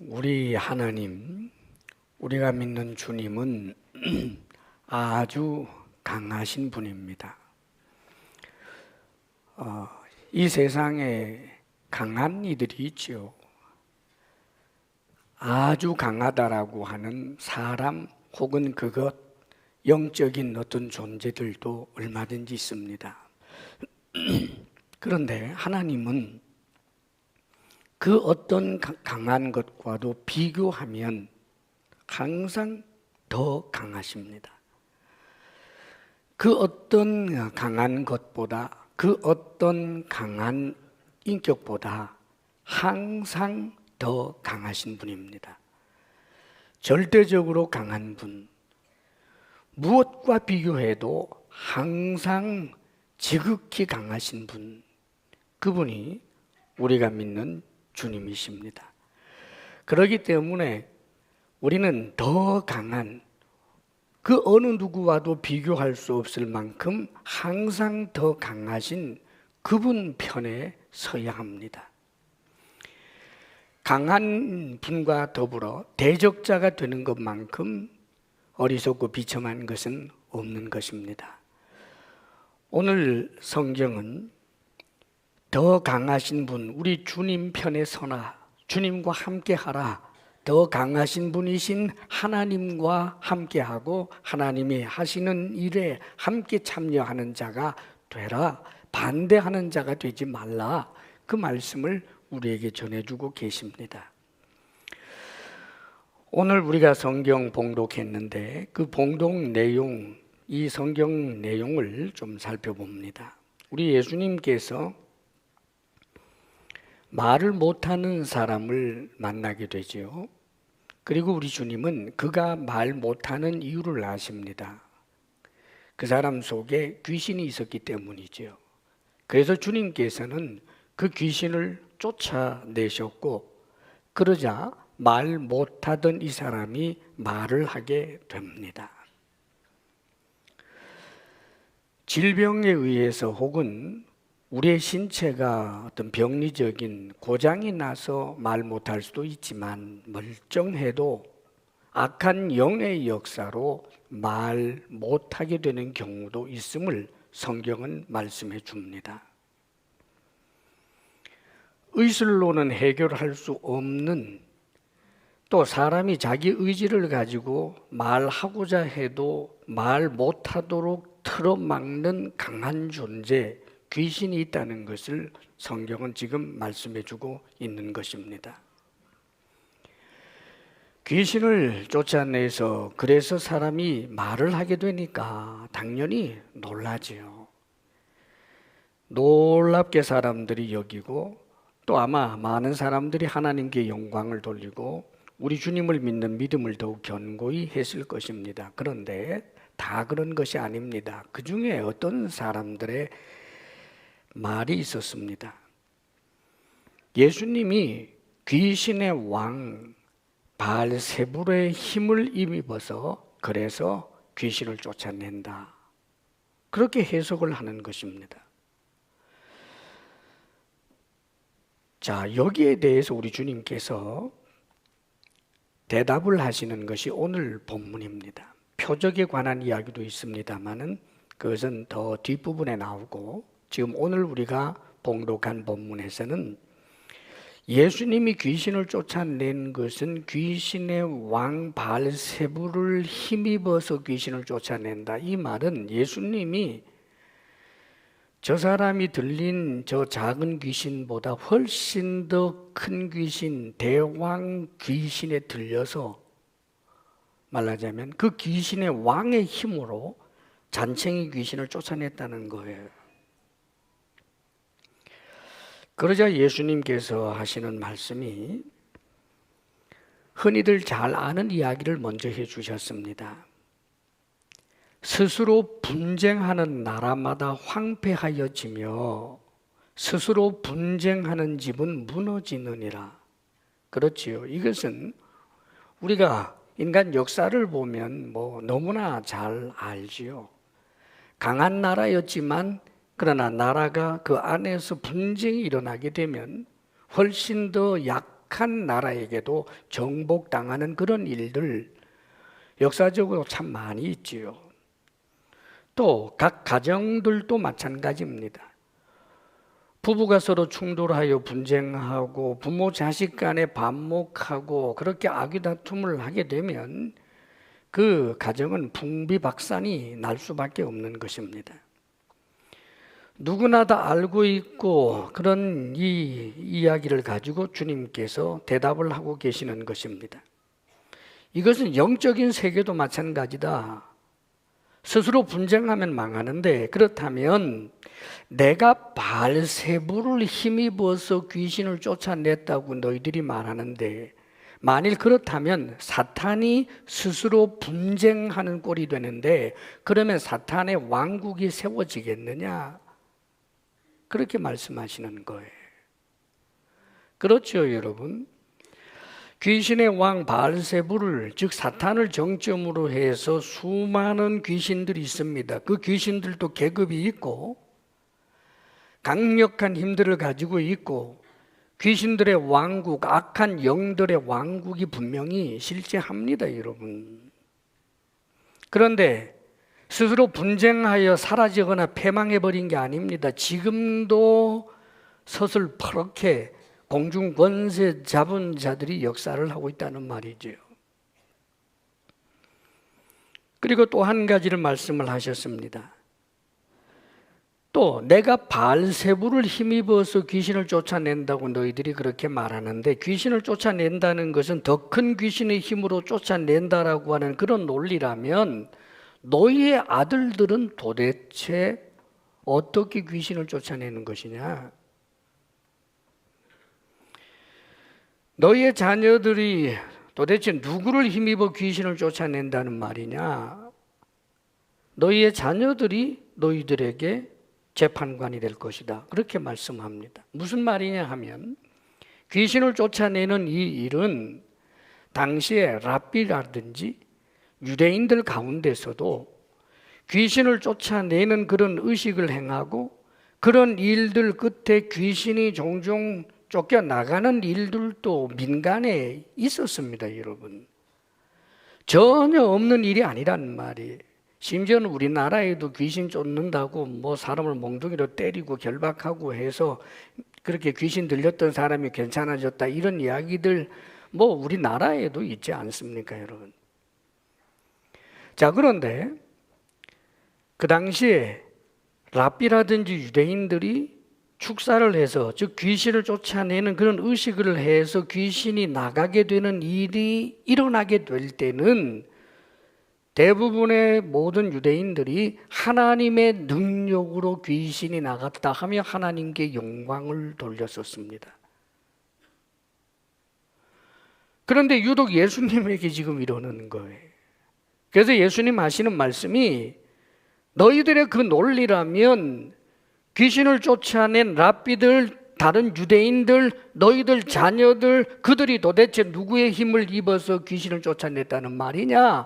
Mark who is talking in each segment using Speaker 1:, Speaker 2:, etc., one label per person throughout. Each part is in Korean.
Speaker 1: 우리 하나님, 우리가 믿는 주님은 아주 강하신 분입니다. 이 세상에 강한 이들이 있죠. 아주 강하다라고 하는 사람 혹은 그것, 영적인 어떤 존재들도 얼마든지 있습니다. 그런데 하나님은 그 어떤 강한 것과도 비교하면 항상 더 강하십니다. 그 어떤 강한 것보다, 그 어떤 강한 인격보다 항상 더 강하신 분입니다. 절대적으로 강한 분, 무엇과 비교해도 항상 지극히 강하신 분, 그분이 우리가 믿는 주님이십니다. 그렇기 때문에 우리는 더 강한, 그 어느 누구와도 비교할 수 없을 만큼 항상 더 강하신 그분 편에 서야 합니다. 강한 분과 더불어 대적자가 되는 것만큼 어리석고 비참한 것은 없는 것입니다. 오늘 성경은 더 강하신 분, 우리 주님 편에 서라, 주님과 함께 하라, 더 강하신 분이신 하나님과 함께하고 하나님이 하시는 일에 함께 참여하는 자가 되라, 반대하는 자가 되지 말라, 그 말씀을 우리에게 전해주고 계십니다. 오늘 우리가 성경 봉독했는데 그 봉독 내용, 이 성경 내용을 좀 살펴봅니다. 우리 예수님께서 말을 못하는 사람을 만나게 되죠. 그리고 우리 주님은 그가 말 못하는 이유를 아십니다. 그 사람 속에 귀신이 있었기 때문이죠. 그래서 주님께서는 그 귀신을 쫓아내셨고, 그러자 말 못하던 이 사람이 말을 하게 됩니다. 질병에 의해서 혹은 우리의 신체가 어떤 병리적인 고장이 나서 말 못할 수도 있지만 멀쩡해도 악한 영의 역사로 말 못하게 되는 경우도 있음을 성경은 말씀해 줍니다. 의술로는 해결할 수 없는, 또 사람이 자기 의지를 가지고 말하고자 해도 말 못하도록 틀어막는 강한 존재, 귀신이 있다는 것을 성경은 지금 말씀해 주고 있는 것입니다. 귀신을 쫓아내서 그래서 사람이 말을 하게 되니까 당연히 놀라지요. 놀랍게 사람들이 여기고, 또 아마 많은 사람들이 하나님께 영광을 돌리고 우리 주님을 믿는 믿음을 더욱 견고히 했을 것입니다. 그런데 다 그런 것이 아닙니다. 그 중에 어떤 사람들의 말이 있었습니다. 예수님이 귀신의 왕 바알세불의 힘을 힘입어서 그래서 귀신을 쫓아낸다, 그렇게 해석을 하는 것입니다. 자, 여기에 대해서 우리 주님께서 대답을 하시는 것이 오늘 본문입니다. 표적에 관한 이야기도 있습니다만은 그것은 더 뒷부분에 나오고, 지금 오늘 우리가 봉독한 본문에서는 예수님이 귀신을 쫓아낸 것은 귀신의 왕 바알세불을 힘입어서 귀신을 쫓아낸다, 이 말은 예수님이 저 사람이 들린 저 작은 귀신보다 훨씬 더 큰 귀신, 대왕 귀신에 들려서, 말하자면 그 귀신의 왕의 힘으로 잔챙이 귀신을 쫓아냈다는 거예요. 그러자 예수님께서 하시는 말씀이 흔히들 잘 아는 이야기를 먼저 해주셨습니다. 스스로 분쟁하는 나라마다 황폐하여지며 스스로 분쟁하는 집은 무너지느니라. 그렇지요. 이것은 우리가 인간 역사를 보면 너무나 잘 알지요. 강한 나라였지만 그러나 나라가 그 안에서 분쟁이 일어나게 되면 훨씬 더 약한 약한 나라에게도 정복당하는 그런 일들 역사적으로 참 많이 있지요. 또 각 가정들도 마찬가지입니다. 부부가 서로 충돌하여 분쟁하고 부모 자식 간에 반목하고 그렇게 아귀다툼을 하게 되면 그 가정은 풍비박산이 날 수밖에 없는 것입니다. 누구나 다 알고 있고 그런 이 이야기를 가지고 주님께서 대답을 하고 계시는 것입니다. 이것은 영적인 세계도 마찬가지다. 스스로 분쟁하면 망하는데, 그렇다면 내가 바알세불을 힘입어서 귀신을 쫓아냈다고 너희들이 말하는데, 만일 그렇다면 사탄이 스스로 분쟁하는 꼴이 되는데, 그러면 사탄의 왕국이 세워지겠느냐? 그렇게 말씀하시는 거예요. 그렇죠, 여러분? 귀신의 왕 바알세불을, 즉 사탄을 정점으로 해서 수많은 귀신들이 있습니다. 그 귀신들도 계급이 있고 강력한 힘들을 가지고 있고 귀신들의 왕국, 악한 영들의 왕국이 분명히 실제합니다, 여러분. 그런데 스스로 분쟁하여 사라지거나 패망해버린 게 아닙니다. 지금도 서슬퍼렇게 공중 권세 잡은 자들이 역사를 하고 있다는 말이죠. 그리고 또 한 가지를 말씀을 하셨습니다. 또 내가 바알세불을 힘입어서 귀신을 쫓아낸다고 너희들이 그렇게 말하는데, 귀신을 쫓아낸다는 것은 더 큰 귀신의 힘으로 쫓아낸다라고 하는 그런 논리라면 너희의 아들들은 도대체 어떻게 귀신을 쫓아내는 것이냐? 너희의 자녀들이 도대체 누구를 힘입어 귀신을 쫓아낸다는 말이냐? 너희의 자녀들이 너희들에게 재판관이 될 것이다. 그렇게 말씀합니다. 무슨 말이냐 하면, 귀신을 쫓아내는 이 일은 당시에 랍비라든지 유대인들 가운데서도 귀신을 쫓아내는 그런 의식을 행하고 그런 일들 끝에 귀신이 종종 쫓겨나가는 일들도 민간에 있었습니다, 여러분. 전혀 없는 일이 아니란 말이에요. 심지어는 우리나라에도 귀신 쫓는다고 뭐 사람을 몽둥이로 때리고 결박하고 해서 그렇게 귀신 들렸던 사람이 괜찮아졌다, 이런 이야기들 뭐 우리나라에도 있지 않습니까, 여러분? 자, 그런데 그 당시에 랍비라든지 유대인들이 축사를 해서, 즉 귀신을 쫓아내는 그런 의식을 해서 귀신이 나가게 되는 일이 일어나게 될 때는 대부분의 모든 유대인들이 하나님의 능력으로 귀신이 나갔다 하며 하나님께 영광을 돌렸었습니다. 그런데 유독 예수님에게 지금 이러는 거예요. 그래서 예수님 하시는 말씀이, 너희들의 그 논리라면 귀신을 쫓아낸 랍비들, 다른 유대인들, 너희들 자녀들, 그들이 도대체 누구의 힘을 입어서 귀신을 쫓아냈다는 말이냐?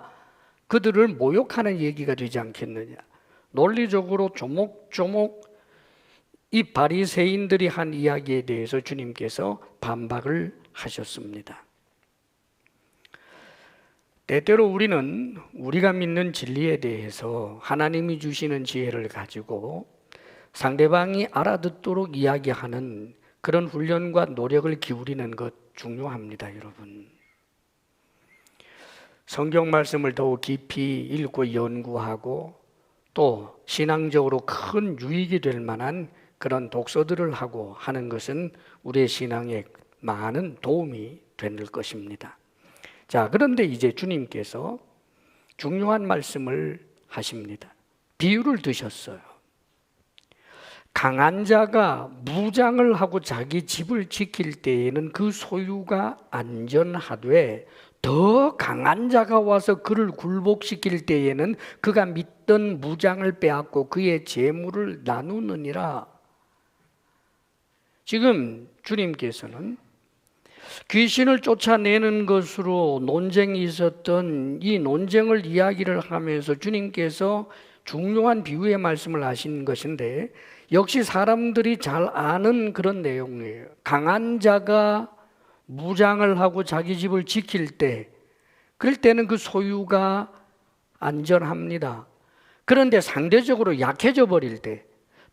Speaker 1: 그들을 모욕하는 얘기가 되지 않겠느냐? 논리적으로 조목조목 이 바리새인들이 한 이야기에 대해서 주님께서 반박을 하셨습니다. 때때로 우리는 우리가 믿는 진리에 대해서 하나님이 주시는 지혜를 가지고 상대방이 알아듣도록 이야기하는 그런 훈련과 노력을 기울이는 것 중요합니다, 여러분. 성경 말씀을 더욱 깊이 읽고 연구하고 또 신앙적으로 큰 유익이 될 만한 그런 독서들을 하고 하는 것은 우리의 신앙에 많은 도움이 될 것입니다. 자, 그런데 이제 주님께서 중요한 말씀을 하십니다. 비유를 드셨어요. 강한 자가 무장을 하고 자기 집을 지킬 때에는 그 소유가 안전하되, 더 강한 자가 와서 그를 굴복시킬 때에는 그가 믿던 무장을 빼앗고 그의 재물을 나누느니라. 지금 주님께서는 귀신을 쫓아내는 것으로 논쟁이 있었던 이 논쟁을 이야기를 하면서 주님께서 중요한 비유의 말씀을 하신 것인데, 역시 사람들이 잘 아는 그런 내용이에요. 강한 자가 무장을 하고 자기 집을 지킬 때, 그럴 때는 그 소유가 안전합니다. 그런데 상대적으로 약해져 버릴 때,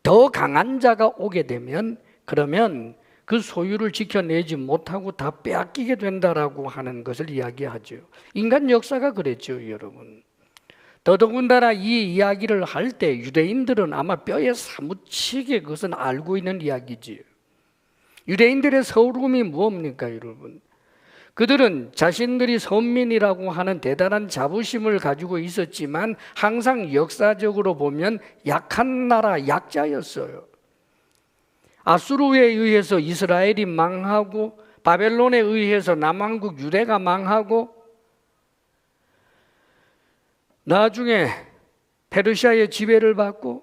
Speaker 1: 더 강한 자가 오게 되면 그러면 그 소유를 지켜내지 못하고 다 빼앗기게 된다라고 하는 것을 이야기하죠. 인간 역사가 그랬죠, 여러분. 더더군다나 이 이야기를 할 때 유대인들은 아마 뼈에 사무치게 그것은 알고 있는 이야기지요. 유대인들의 서름이 무엇입니까, 여러분? 그들은 자신들이 선민이라고 하는 대단한 자부심을 가지고 있었지만 항상 역사적으로 보면 약한 나라, 약자였어요. 아수르에 의해서 이스라엘이 망하고 바벨론에 의해서 남왕국 유대가 망하고 나중에 페르시아의 지배를 받고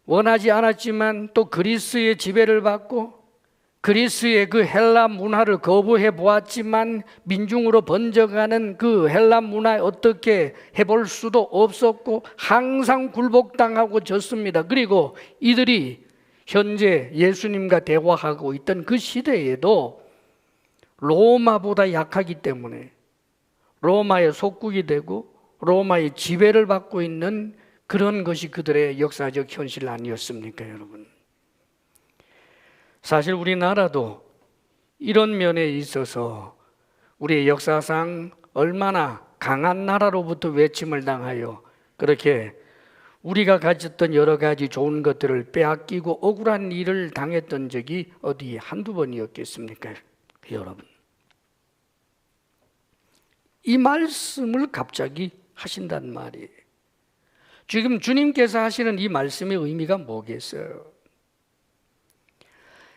Speaker 1: 원하지 않았지만 또 그리스의 지배를 받고 그리스의 그 헬라 문화를 거부해 보았지만 민중으로 번져가는 그 헬라 문화에 어떻게 해볼 수도 없었고 항상 굴복당하고 졌습니다. 그리고 이들이 현재 예수님과 대화하고 있던 그 시대에도 로마보다 약하기 때문에 로마의 속국이 되고 로마의 지배를 받고 있는 그런 것이 그들의 역사적 현실 아니었습니까, 여러분? 사실 우리나라도 이런 면에 있어서 우리의 역사상 얼마나 강한 나라로부터 외침을 당하여 그렇게 우리가 가졌던 여러 가지 좋은 것들을 빼앗기고 억울한 일을 당했던 적이 어디 한두 번이었겠습니까, 여러분? 이 말씀을 갑자기 하신단 말이에요. 지금 주님께서 하시는 이 말씀의 의미가 뭐겠어요?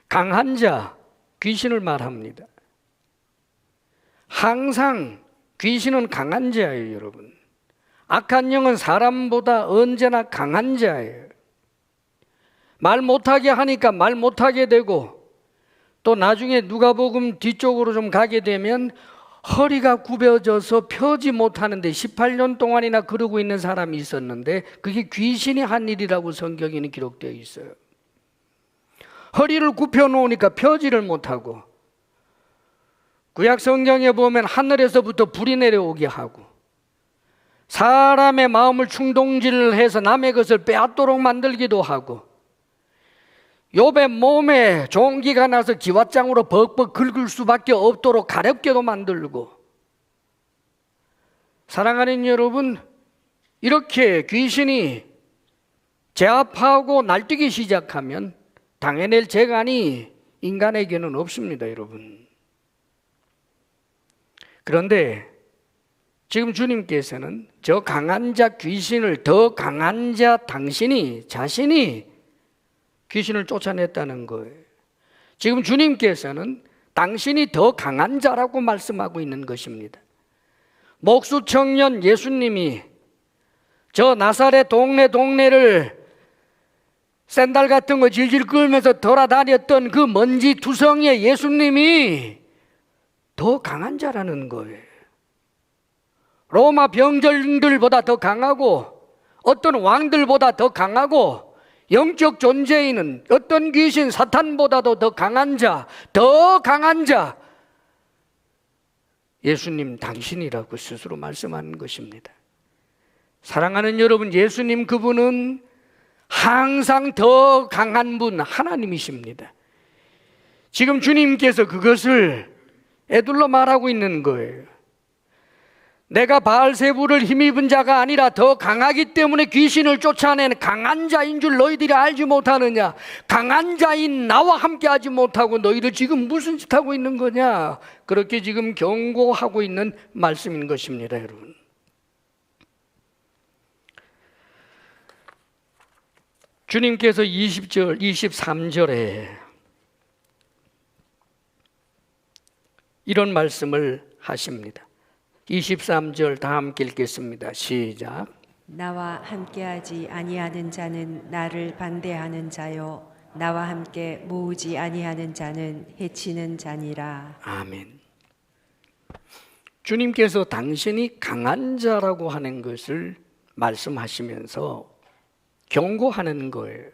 Speaker 1: 강한 자, 귀신을 말합니다. 항상 귀신은 강한 자예요, 여러분. 악한 영은 사람보다 언제나 강한 자예요. 말 못하게 하니까 말 못하게 되고 또 나중에 누가복음 뒤쪽으로 좀 가게 되면 허리가 굽어져서 펴지 못하는데 18년 동안이나 그러고 있는 사람이 있었는데 그게 귀신이 한 일이라고 성경에는 기록되어 있어요. 허리를 굽혀 놓으니까 펴지를 못하고 구약 성경에 보면 하늘에서부터 불이 내려오게 하고 사람의 마음을 충동질해서 남의 것을 빼앗도록 만들기도 하고 욥의 몸에 종기가 나서 기왓장으로 벅벅 긁을 수밖에 없도록 가렵게도 만들고 사랑하는 여러분, 이렇게 귀신이 제압하고 날뛰기 시작하면 당해낼 재간이 인간에게는 없습니다, 여러분. 그런데 지금 주님께서는 저 강한 자 귀신을 더 강한 자 당신이 자신이 귀신을 쫓아냈다는 거예요. 지금 주님께서는 당신이 더 강한 자라고 말씀하고 있는 것입니다. 목수 청년 예수님이 저 나사렛 동네를 샌들 같은 거 질질 끌면서 돌아다녔던 그 먼지 투성이의 예수님이 더 강한 자라는 거예요. 로마 병정들보다 더 강하고 어떤 왕들보다 더 강하고 영적 존재인은 어떤 귀신 사탄보다도 더 강한 자, 예수님 당신이라고 스스로 말씀하는 것입니다. 사랑하는 여러분, 예수님 그분은 항상 더 강한 분 하나님이십니다. 지금 주님께서 그것을 애둘러 말하고 있는 거예요. 내가 바알세부를 힘입은 자가 아니라 더 강하기 때문에 귀신을 쫓아낸 강한 자인 줄 너희들이 알지 못하느냐? 강한 자인 나와 함께 하지 못하고 너희들 지금 무슨 짓 하고 있는 거냐? 그렇게 지금 경고하고 있는 말씀인 것입니다, 여러분. 주님께서 20절, 23절에 이런 말씀을 하십니다. 23절 다 함께 읽겠습니다. 시작.
Speaker 2: 나와 함께하지 아니하는 자는 나를 반대하는 자요 나와 함께 모으지 아니하는 자는 해치는 자니라.
Speaker 1: 아멘. 주님께서 당신이 강한 자라고 하는 것을 말씀하시면서 경고하는 거예요.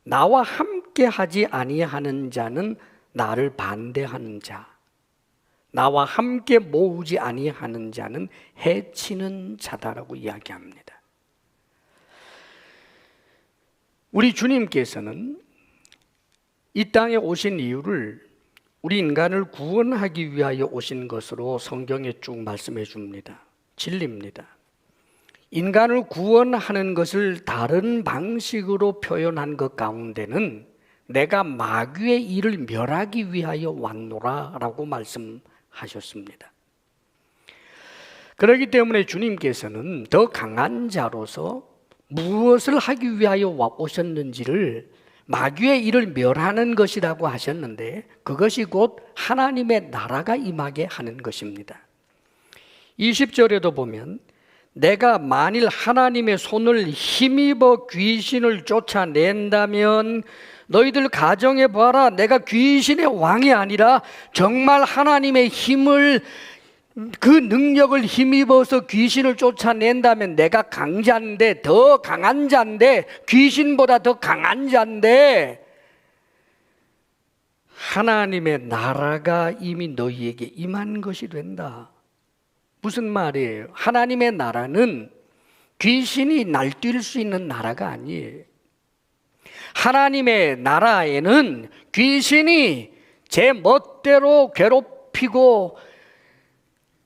Speaker 1: 나와 함께하지 아니하는 자는 나를 반대하는 자. 나와 함께 모으지 아니하는 자는 해치는 자다라고 이야기합니다. 우리 주님께서는 이 땅에 오신 이유를 우리 인간을 구원하기 위하여 오신 것으로 성경에 쭉 말씀해 줍니다. 진리입니다. 인간을 구원하는 것을 다른 방식으로 표현한 것 가운데는 내가 마귀의 일을 멸하기 위하여 왔노라 라고 말씀하셨습니다. 그렇기 때문에 주님께서는 더 강한 자로서 무엇을 하기 위하여 오셨는지를 마귀의 일을 멸하는 것이라고 하셨는데 그것이 곧 하나님의 나라가 임하게 하는 것입니다. 20절에도 보면 내가 만일 하나님의 손을 힘입어 귀신을 쫓아낸다면 너희들 가정해 봐라. 내가 귀신의 왕이 아니라 정말 하나님의 힘을 그 능력을 힘입어서 귀신을 쫓아낸다면 내가 강자인데 더 강한 자인데 귀신보다 더 강한 자인데 하나님의 나라가 이미 너희에게 임한 것이 된다. 무슨 말이에요? 하나님의 나라는 귀신이 날뛸 수 있는 나라가 아니에요. 하나님의 나라에는 귀신이 제 멋대로 괴롭히고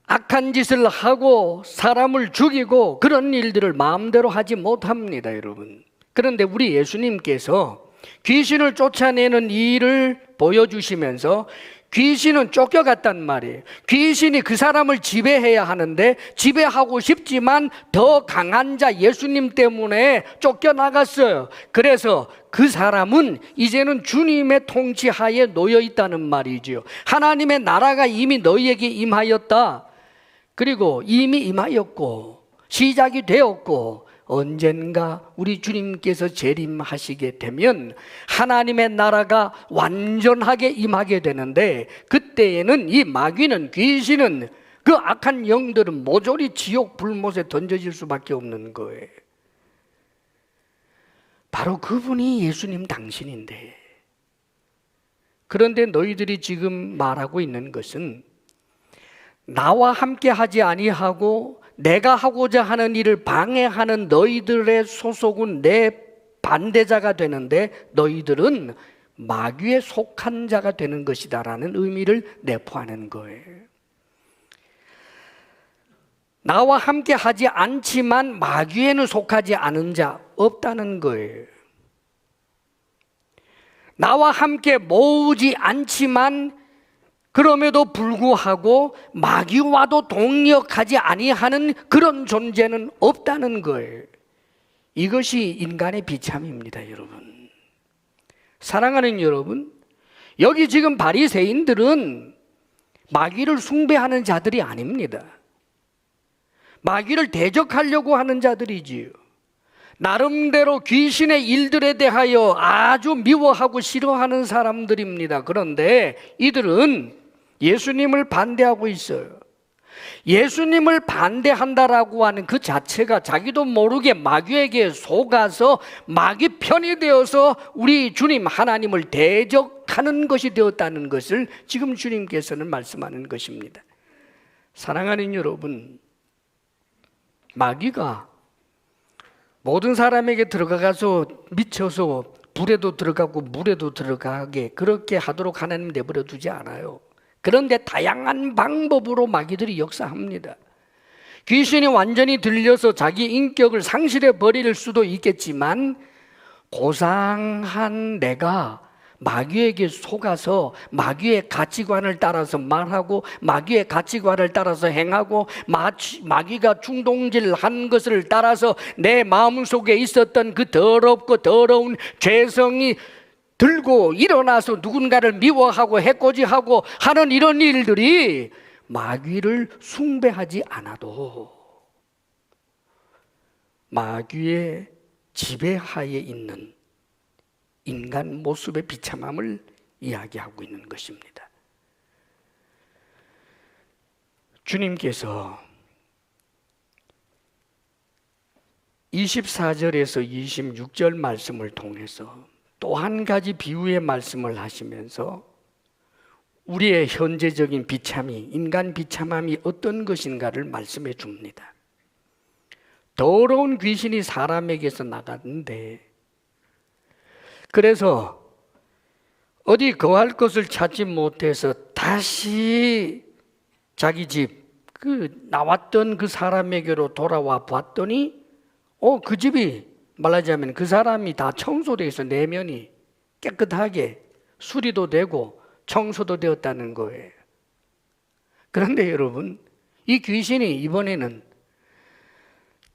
Speaker 1: 악한 짓을 하고 사람을 죽이고 그런 일들을 마음대로 하지 못합니다, 여러분. 그런데 우리 예수님께서 귀신을 쫓아내는 일을 보여주시면서 귀신은 쫓겨갔단 말이에요. 귀신이 그 사람을 지배해야 하는데 지배하고 싶지만 더 강한 자 예수님 때문에 쫓겨나갔어요. 그래서 그 사람은 이제는 주님의 통치하에 놓여 있다는 말이죠. 하나님의 나라가 이미 너희에게 임하였다. 그리고 이미 임하였고 시작이 되었고 언젠가 우리 주님께서 재림하시게 되면 하나님의 나라가 완전하게 임하게 되는데 그때에는 이 마귀는 귀신은 그 악한 영들은 모조리 지옥 불못에 던져질 수밖에 없는 거예요. 바로 그분이 예수님 당신인데 그런데 너희들이 지금 말하고 있는 것은 나와 함께 하지 아니하고 내가 하고자 하는 일을 방해하는 너희들의 소속은 내 반대자가 되는데 너희들은 마귀에 속한 자가 되는 것이다 라는 의미를 내포하는 거예요. 나와 함께 하지 않지만 마귀에는 속하지 않은 자 없다는 거예요. 나와 함께 모으지 않지만 그럼에도 불구하고 마귀와도 동력하지 아니하는 그런 존재는 없다는 거예요. 이것이 인간의 비참입니다, 여러분. 사랑하는 여러분, 여기 지금 바리새인들은 마귀를 숭배하는 자들이 아닙니다. 마귀를 대적하려고 하는 자들이지요. 나름대로 귀신의 일들에 대하여 아주 미워하고 싫어하는 사람들입니다. 그런데 이들은 예수님을 반대하고 있어요. 예수님을 반대한다라고 하는 그 자체가 자기도 모르게 마귀에게 속아서 마귀 편이 되어서 우리 주님 하나님을 대적하는 것이 되었다는 것을 지금 주님께서는 말씀하는 것입니다. 사랑하는 여러분, 마귀가 모든 사람에게 들어가서 미쳐서 불에도 들어가고 물에도 들어가게 그렇게 하도록 하나님 내버려 두지 않아요. 그런데 다양한 방법으로 마귀들이 역사합니다. 귀신이 완전히 들려서 자기 인격을 상실해 버릴 수도 있겠지만 고상한 내가 마귀에게 속아서 마귀의 가치관을 따라서 말하고 마귀의 가치관을 따라서 행하고 마귀가 충동질한 것을 따라서 내 마음속에 있었던 그 더럽고 더러운 죄성이 들고 일어나서 누군가를 미워하고 해코지하고 하는 이런 일들이 마귀를 숭배하지 않아도 마귀의 지배하에 있는 인간 모습의 비참함을 이야기하고 있는 것입니다. 주님께서 24절에서 26절 말씀을 통해서 또 한 가지 비유의 말씀을 하시면서 우리의 현재적인 비참이, 인간 비참함이 어떤 것인가를 말씀해 줍니다. 더러운 귀신이 사람에게서 나갔는데, 그래서 어디 거할 것을 찾지 못해서 다시 자기 집, 나왔던 그 사람에게로 돌아와 봤더니, 그 집이 말하자면 그 사람이 다 청소되어 있어. 내면이 깨끗하게 수리도 되고 청소도 되었다는 거예요. 그런데 여러분, 이 귀신이 이번에는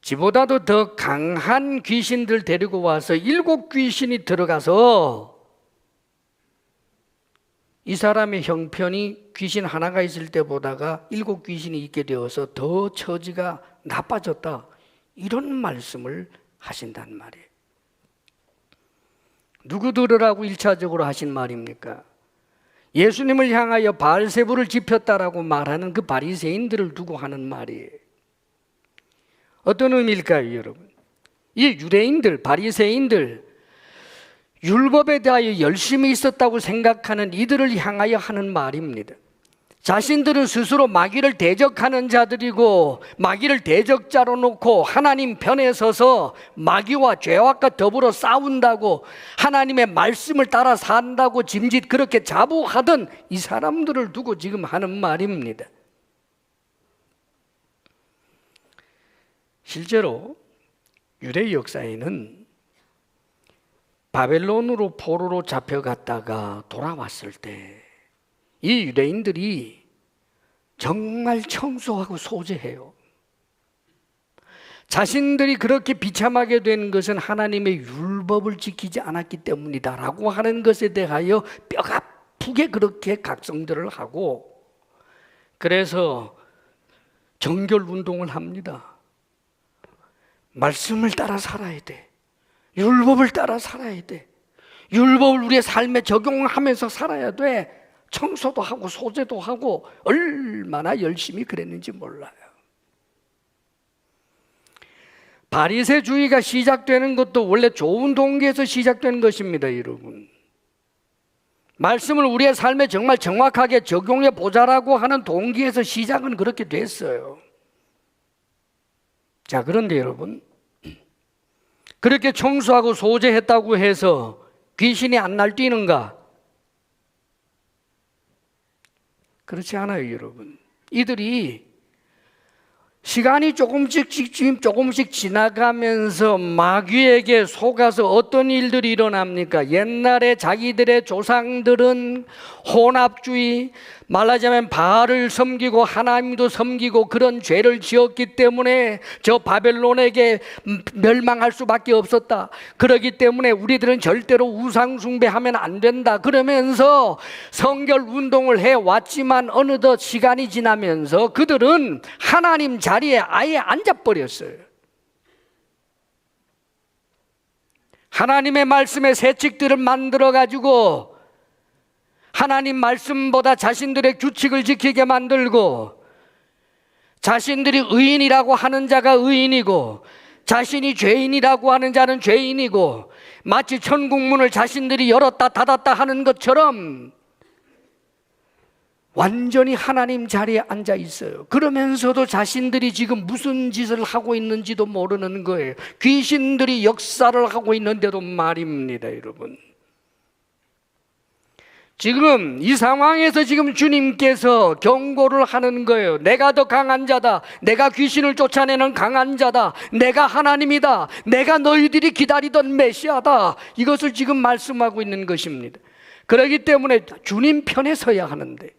Speaker 1: 지보다도 더 강한 귀신들 데리고 와서 7 귀신이 들어가서 이 사람의 형편이 귀신 하나가 있을 때보다가 7 귀신이 있게 되어서 더 처지가 나빠졌다. 이런 말씀을 하신단 말이에요. 누구 들으라고 1차적으로 하신 말입니까? 예수님을 향하여 바알세불을 지폈다라고 말하는 그 바리새인들을 두고 하는 말이에요. 어떤 의미일까요, 여러분? 이 유대인들, 바리새인들, 율법에 대하여 열심히 있었다고 생각하는 이들을 향하여 하는 말입니다. 자신들은 스스로 마귀를 대적하는 자들이고 마귀를 대적자로 놓고 하나님 편에 서서 마귀와 죄악과 더불어 싸운다고, 하나님의 말씀을 따라 산다고 짐짓 그렇게 자부하던 이 사람들을 두고 지금 하는 말입니다. 실제로 유대 역사에는 바벨론으로 포로로 잡혀갔다가 돌아왔을 때 이 유대인들이 정말 청소하고 소재해요. 자신들이 그렇게 비참하게 된 것은 하나님의 율법을 지키지 않았기 때문이다라고 하는 것에 대하여 뼈가 아프게 그렇게 각성들을 하고, 그래서 정결 운동을 합니다. 말씀을 따라 살아야 돼. 율법을 따라 살아야 돼. 율법을 우리의 삶에 적용하면서 살아야 돼. 청소도 하고 소재도 하고 얼마나 열심히 그랬는지 몰라요. 바리새주의가 시작되는 것도 원래 좋은 동기에서 시작되는 것입니다, 여러분. 말씀을 우리의 삶에 정말 정확하게 적용해 보자라고 하는 동기에서 시작은 그렇게 됐어요. 자, 그런데 여러분, 그렇게 청소하고 소재했다고 해서 귀신이 안 날뛰는가? 그렇지 않아요, 여러분. 이들이 시간이 조금씩 지나가면서 마귀에게 속아서 어떤 일들이 일어납니까? 옛날에 자기들의 조상들은 혼합주의, 말하자면 바알을 섬기고 하나님도 섬기고 그런 죄를 지었기 때문에 저 바벨론에게 멸망할 수밖에 없었다. 그렇기 때문에 우리들은 절대로 우상 숭배하면 안 된다. 그러면서 성결 운동을 해왔지만 어느덧 시간이 지나면서 그들은 하나님 자리에 아예 앉아버렸어요. 하나님의 말씀에 세칙들을 만들어가지고 하나님 말씀보다 자신들의 규칙을 지키게 만들고, 자신들이 의인이라고 하는 자가 의인이고 자신이 죄인이라고 하는 자는 죄인이고, 마치 천국문을 자신들이 열었다 닫았다 하는 것처럼 완전히 하나님 자리에 앉아 있어요. 그러면서도 자신들이 지금 무슨 짓을 하고 있는지도 모르는 거예요. 귀신들이 역사를 하고 있는데도 말입니다, 여러분. 지금 이 상황에서 지금 주님께서 경고를 하는 거예요. 내가 더 강한 자다. 내가 귀신을 쫓아내는 강한 자다. 내가 하나님이다. 내가 너희들이 기다리던 메시아다. 이것을 지금 말씀하고 있는 것입니다. 그렇기 때문에 주님 편에 서야 하는데,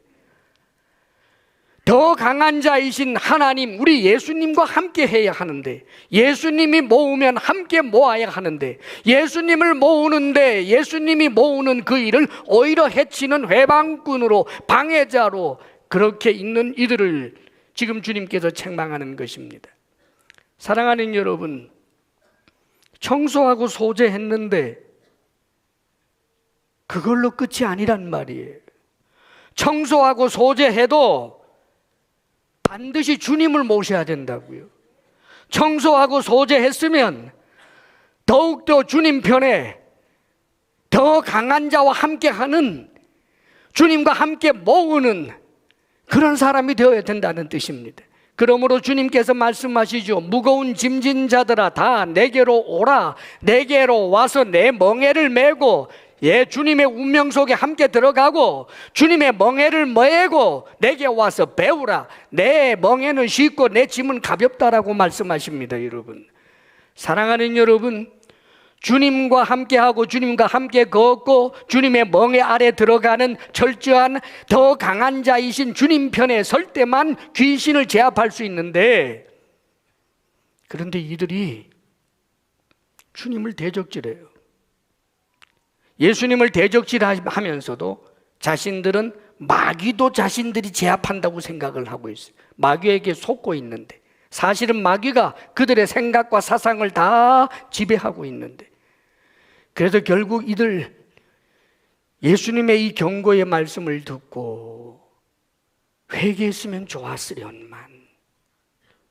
Speaker 1: 더 강한 자이신 하나님, 우리 예수님과 함께 해야 하는데, 예수님이 모으면 함께 모아야 하는데, 예수님을 모으는데 예수님이 모으는 그 일을 오히려 해치는 회방꾼으로, 방해자로 그렇게 있는 이들을 지금 주님께서 책망하는 것입니다. 사랑하는 여러분, 청소하고 소재했는데 그걸로 끝이 아니란 말이에요. 청소하고 소재해도 반드시 주님을 모셔야 된다고요. 청소하고 소재했으면 더욱더 주님 편에 더 강한 자와 함께하는 주님과 함께 모으는 그런 사람이 되어야 된다는 뜻입니다. 그러므로 주님께서 말씀하시죠. 무거운 짐진 자들아 다 내게로 오라. 내게로 와서 내 멍에를 메고 주님의 운명 속에 함께 들어가고 주님의 멍에를 메고 내게 와서 배우라. 내 멍에는 쉽고 내 짐은 가볍다라고 말씀하십니다. 여러분, 사랑하는 여러분, 주님과 함께하고 주님과 함께 걷고 주님의 멍에 아래 들어가는 철저한 더 강한 자이신 주님 편에 설 때만 귀신을 제압할 수 있는데, 그런데 이들이 주님을 대적질해요. 예수님을 대적질하면서도 자신들은 마귀도 자신들이 제압한다고 생각을 하고 있어요. 마귀에게 속고 있는데 사실은 마귀가 그들의 생각과 사상을 다 지배하고 있는데, 그래서 결국 이들 예수님의 이 경고의 말씀을 듣고 회개했으면 좋았으련만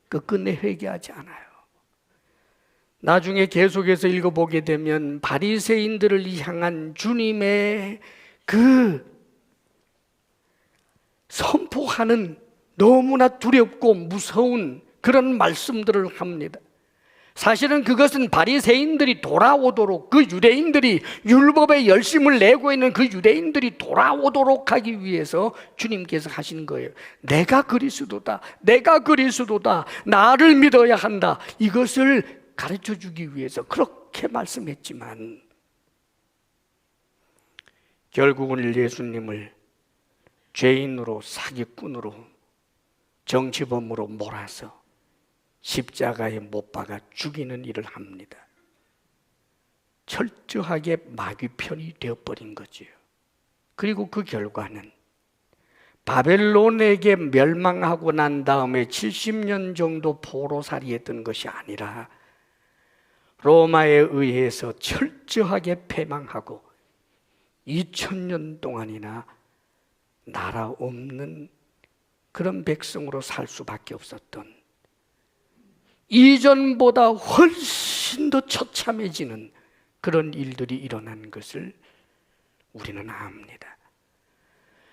Speaker 1: 끝끝내 회개하지 않아요. 나중에 계속해서 읽어보게 되면 바리새인들을 향한 주님의 그 선포하는 너무나 두렵고 무서운 그런 말씀들을 합니다. 사실은 그것은 바리새인들이 돌아오도록, 그 유대인들이 율법에 열심을 내고 있는 그 유대인들이 돌아오도록 하기 위해서 주님께서 하신 거예요. 내가 그리스도다, 내가 그리스도다, 나를 믿어야 한다, 이것을 가르쳐 주기 위해서 그렇게 말씀했지만 결국은 예수님을 죄인으로, 사기꾼으로, 정치범으로 몰아서 십자가에 못 박아 죽이는 일을 합니다. 철저하게 마귀 편이 되어버린 거지요. 그리고 그 결과는 바벨론에게 멸망하고 난 다음에 70년 정도 포로살이했던 것이 아니라 로마에 의해서 철저하게 패망하고 2000년 동안이나 나라 없는 그런 백성으로 살 수밖에 없었던, 이전보다 훨씬 더 처참해지는 그런 일들이 일어난 것을 우리는 압니다.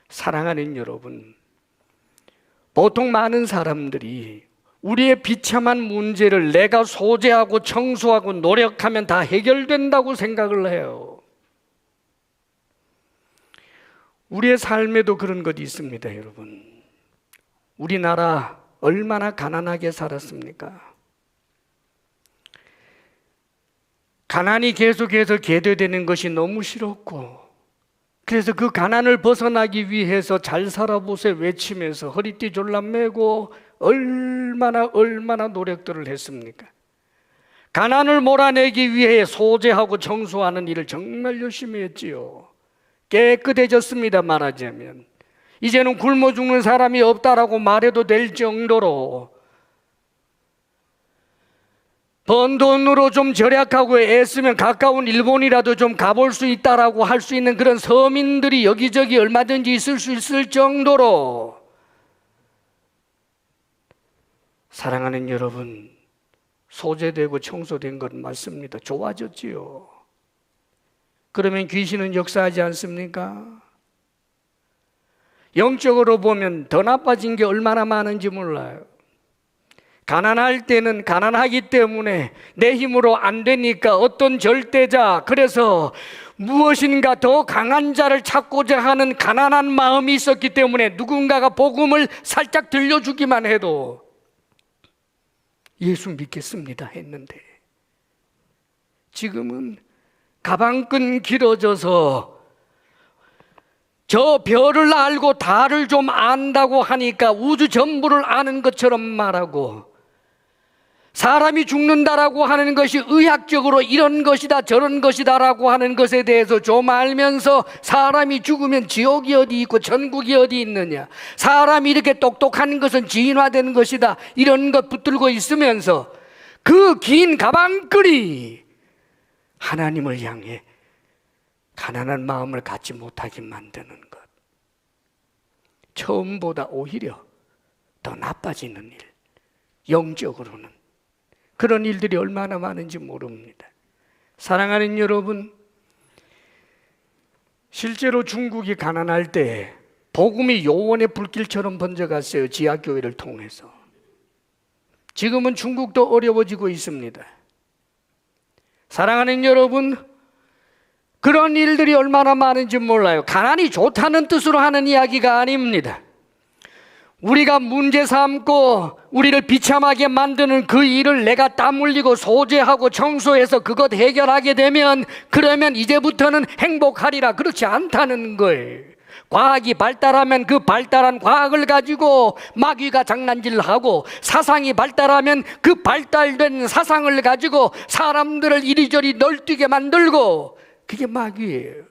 Speaker 1: 사랑하는 여러분, 보통 많은 사람들이 우리의 비참한 문제를 내가 소재하고 청소하고 노력하면 다 해결된다고 생각을 해요. 우리의 삶에도 그런 것이 있습니다. 여러분, 우리나라 얼마나 가난하게 살았습니까? 가난이 계속해서 계대되는 것이 너무 싫었고, 그래서 그 가난을 벗어나기 위해서 잘 살아보세 외치면서 허리띠 졸라매고 얼마나 노력들을 했습니까? 가난을 몰아내기 위해 소재하고 청소하는 일을 정말 열심히 했지요. 깨끗해졌습니다. 말하자면 이제는 굶어 죽는 사람이 없다라고 말해도 될 정도로 번 돈으로 좀 절약하고 애쓰면 가까운 일본이라도 좀 가볼 수 있다라고 할 수 있는 그런 서민들이 여기저기 얼마든지 있을 수 있을 정도로, 사랑하는 여러분, 소재되고 청소된 건 맞습니다. 좋아졌지요. 그러면 귀신은 역사하지 않습니까? 영적으로 보면 더 나빠진 게 얼마나 많은지 몰라요. 가난할 때는 가난하기 때문에 내 힘으로 안 되니까 어떤 절대자, 그래서 무엇인가 더 강한 자를 찾고자 하는 가난한 마음이 있었기 때문에 누군가가 복음을 살짝 들려주기만 해도 예수 믿겠습니다 했는데, 지금은 가방끈 길어져서 저 별을 알고 달을 좀 안다고 하니까 우주 전부를 아는 것처럼 말하고, 사람이 죽는다라고 하는 것이 의학적으로 이런 것이다 저런 것이다라고 하는 것에 대해서 좀 알면서 사람이 죽으면 지옥이 어디 있고 천국이 어디 있느냐, 사람이 이렇게 똑똑한 것은 지인화된 것이다, 이런 것 붙들고 있으면서 그 긴 가방끈이 하나님을 향해 가난한 마음을 갖지 못하게 만드는 것, 처음보다 오히려 더 나빠지는 일, 영적으로는 그런 일들이 얼마나 많은지 모릅니다. 사랑하는 여러분, 실제로 중국이 가난할 때 복음이 요원의 불길처럼 번져갔어요. 지하교회를 통해서. 지금은 중국도 어려워지고 있습니다. 사랑하는 여러분, 그런 일들이 얼마나 많은지 몰라요. 가난이 좋다는 뜻으로 하는 이야기가 아닙니다. 우리가 문제 삼고 우리를 비참하게 만드는 그 일을 내가 땀 흘리고 소재하고 청소해서 그것 해결하게 되면 그러면 이제부터는 행복하리라. 그렇지 않다는 거예요. 과학이 발달하면 그 발달한 과학을 가지고 마귀가 장난질하고, 사상이 발달하면 그 발달된 사상을 가지고 사람들을 이리저리 널뛰게 만들고, 그게 마귀예요.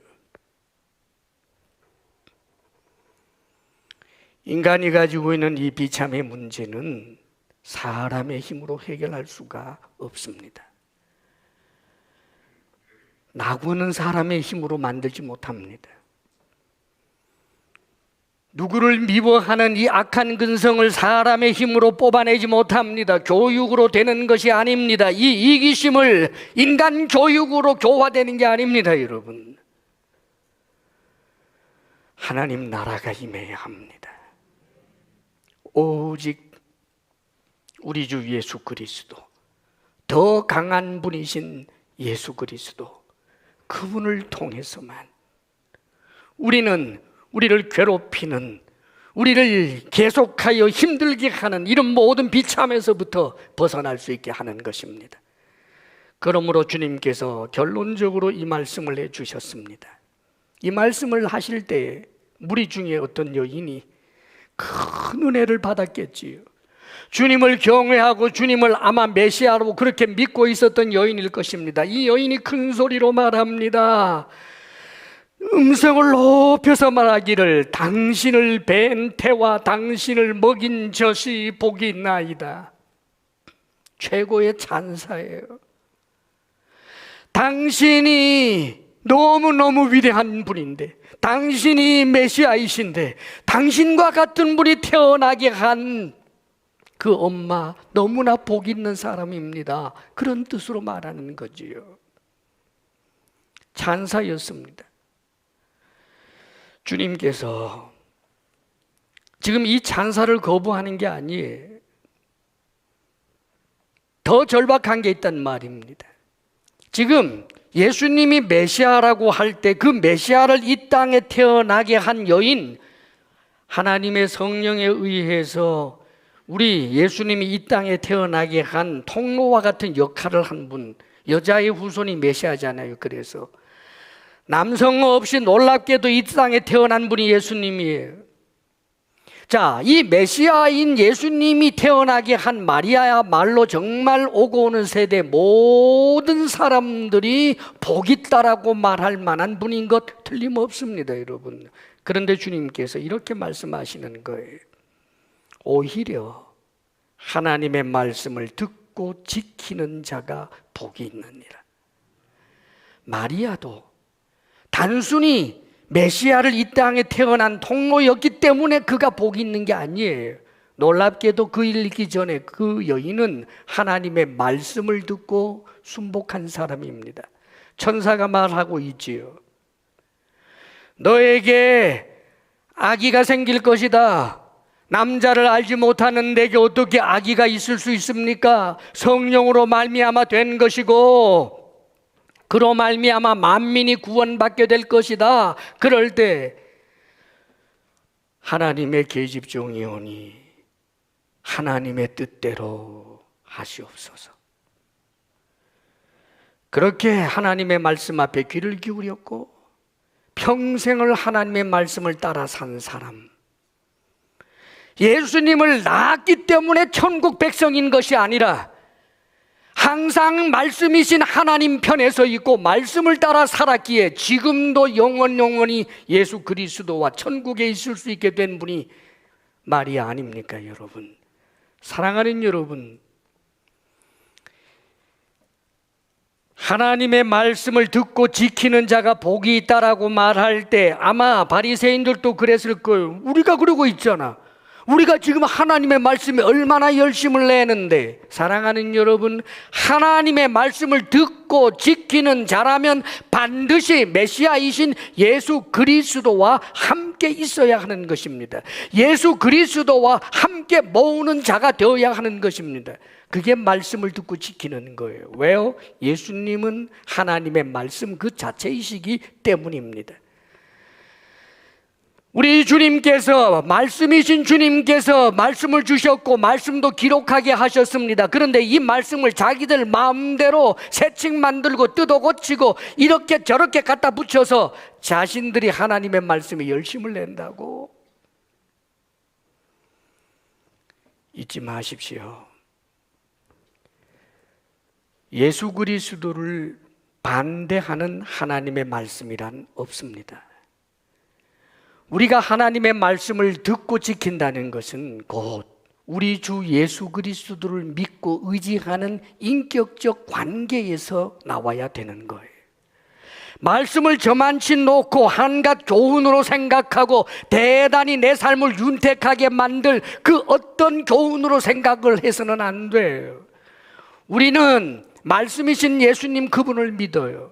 Speaker 1: 인간이 가지고 있는 이 비참의 문제는 사람의 힘으로 해결할 수가 없습니다. 낙원은 사람의 힘으로 만들지 못합니다. 누구를 미워하는 이 악한 근성을 사람의 힘으로 뽑아내지 못합니다. 교육으로 되는 것이 아닙니다. 이 이기심을 인간 교육으로 교화되는 게 아닙니다, 여러분. 하나님 나라가 임해야 합니다. 오직 우리 주 예수 그리스도, 더 강한 분이신 예수 그리스도, 그분을 통해서만 우리는 우리를 괴롭히는, 우리를 계속하여 힘들게 하는 이런 모든 비참에서부터 벗어날 수 있게 하는 것입니다. 그러므로 주님께서 결론적으로 이 말씀을 해주셨습니다. 이 말씀을 하실 때 무리 중에 어떤 여인이 큰 은혜를 받았겠지요. 주님을 경외하고 주님을 아마 메시아로 그렇게 믿고 있었던 여인일 것입니다. 이 여인이 큰 소리로 말합니다. 음성을 높여서 말하기를, 당신을 뵌 태와 당신을 먹인 젖이 복이 있나이다. 최고의 찬사예요. 당신이 너무너무 위대한 분인데, 당신이 메시아이신데, 당신과 같은 분이 태어나게 한 그 엄마, 너무나 복 있는 사람입니다. 그런 뜻으로 말하는 거지요. 찬사였습니다. 주님께서 지금 이 찬사를 거부하는 게 아니에요. 더 절박한 게 있단 말입니다. 지금 예수님이 메시아라고 할 때 그 메시아를 이 땅에 태어나게 한 여인, 하나님의 성령에 의해서 우리 예수님이 이 땅에 태어나게 한 통로와 같은 역할을 한 분, 여자의 후손이 메시아잖아요. 그래서 남성 없이 놀랍게도 이 땅에 태어난 분이 예수님이에요. 자, 이 메시아인 예수님이 태어나게 한 마리아야말로 정말 오고 오는 세대 모든 사람들이 복 있다라고 말할 만한 분인 것 틀림없습니다, 여러분. 그런데 주님께서 이렇게 말씀하시는 거예요. 오히려 하나님의 말씀을 듣고 지키는 자가 복이 있느니라. 마리아도 단순히 메시아를 이 땅에 태어난 통로였기 때문에 그가 복이 있는 게 아니에요. 놀랍게도 그 일 있기 전에 그 여인은 하나님의 말씀을 듣고 순복한 사람입니다. 천사가 말하고 있지요. 너에게 아기가 생길 것이다. 남자를 알지 못하는 내게 어떻게 아기가 있을 수 있습니까? 성령으로 말미암아 된 것이고 그로 말미암아 만민이 구원받게 될 것이다. 그럴 때 하나님의 계집종이오니 하나님의 뜻대로 하시옵소서. 그렇게 하나님의 말씀 앞에 귀를 기울였고 평생을 하나님의 말씀을 따라 산 사람, 예수님을 낳았기 때문에 천국 백성인 것이 아니라 항상 말씀이신 하나님 편에 서 있고 말씀을 따라 살았기에 지금도 영원히 예수 그리스도와 천국에 있을 수 있게 된 분이 마리아 아닙니까, 여러분? 사랑하는 여러분, 하나님의 말씀을 듣고 지키는 자가 복이 있다라고 말할 때 아마 바리새인들도 그랬을 거예요. 우리가 그러고 있잖아. 우리가 지금 하나님의 말씀에 얼마나 열심을 내는데, 사랑하는 여러분, 하나님의 말씀을 듣고 지키는 자라면 반드시 메시아이신 예수 그리스도와 함께 있어야 하는 것입니다. 예수 그리스도와 함께 모으는 자가 되어야 하는 것입니다. 그게 말씀을 듣고 지키는 거예요. 왜요? 예수님은 하나님의 말씀 그 자체이시기 때문입니다. 우리 주님께서, 말씀이신 주님께서 말씀을 주셨고 말씀도 기록하게 하셨습니다. 그런데 이 말씀을 자기들 마음대로 새칭 만들고 뜯어 고치고 이렇게 저렇게 갖다 붙여서 자신들이 하나님의 말씀에 열심을 낸다고? 잊지 마십시오. 예수 그리스도를 반대하는 하나님의 말씀이란 없습니다. 우리가 하나님의 말씀을 듣고 지킨다는 것은 곧 우리 주 예수 그리스도를 믿고 의지하는 인격적 관계에서 나와야 되는 거예요. 말씀을 저만치 놓고 한갓 교훈으로 생각하고 대단히 내 삶을 윤택하게 만들 그 어떤 교훈으로 생각을 해서는 안 돼요. 우리는 말씀이신 예수님 그분을 믿어요.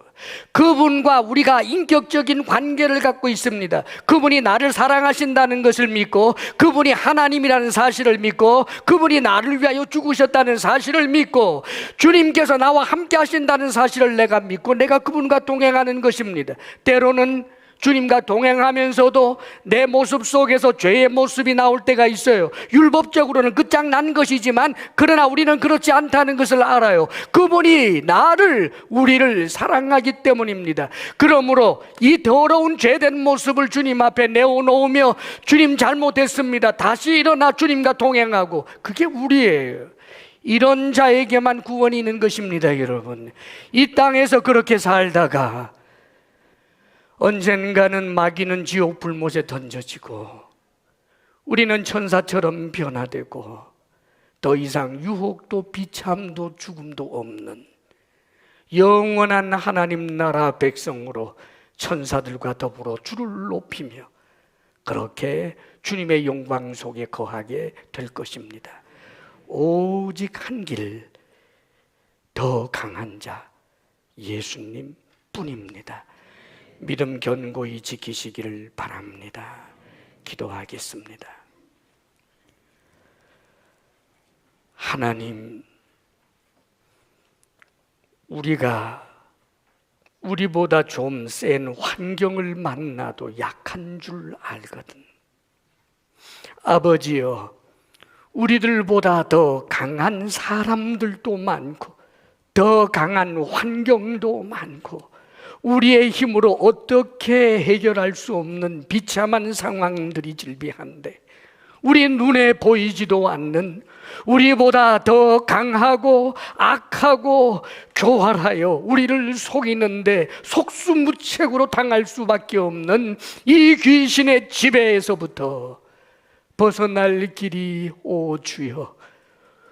Speaker 1: 그분과 우리가 인격적인 관계를 갖고 있습니다. 그분이 나를 사랑하신다는 것을 믿고, 그분이 하나님이라는 사실을 믿고, 그분이 나를 위하여 죽으셨다는 사실을 믿고, 주님께서 나와 함께 하신다는 사실을 내가 믿고 내가 그분과 동행하는 것입니다. 때로는 주님과 동행하면서도 내 모습 속에서 죄의 모습이 나올 때가 있어요. 율법적으로는 끝장난 것이지만 그러나 우리는 그렇지 않다는 것을 알아요. 그분이 우리를 사랑하기 때문입니다. 그러므로 이 더러운 죄된 모습을 주님 앞에 내어놓으며, 주님 잘못했습니다, 다시 일어나 주님과 동행하고, 그게 우리예요. 이런 자에게만 구원이 있는 것입니다. 여러분, 이 땅에서 그렇게 살다가 언젠가는 마귀는 지옥 불못에 던져지고 우리는 천사처럼 변화되고 더 이상 유혹도 비참도 죽음도 없는 영원한 하나님 나라 백성으로 천사들과 더불어 주를 높이며 그렇게 주님의 영광 속에 거하게 될 것입니다. 오직 한 길, 더 강한 자, 예수님 뿐입니다. 믿음 견고히 지키시기를 바랍니다. 기도하겠습니다. 하나님, 우리가 우리보다 좀 센 환경을 만나도 약한 줄 알거든. 아버지여, 우리들보다 더 강한 사람들도 많고 더 강한 환경도 많고 우리의 힘으로 어떻게 해결할 수 없는 비참한 상황들이 질비한데, 우리 눈에 보이지도 않는 우리보다 더 강하고 악하고 교활하여 우리를 속이는데 속수무책으로 당할 수밖에 없는 이 귀신의 지배에서부터 벗어날 길이 오 주여,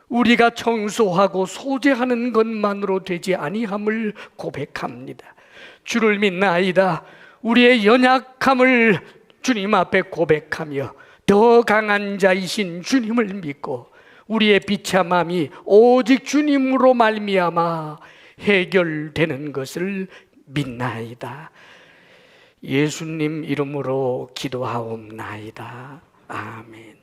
Speaker 1: 우리가 청소하고 소재하는 것만으로 되지 아니함을 고백합니다. 주를 믿나이다. 우리의 연약함을 주님 앞에 고백하며 더 강한 자이신 주님을 믿고 우리의 비참함이 오직 주님으로 말미암아 해결되는 것을 믿나이다. 예수님 이름으로 기도하옵나이다. 아멘.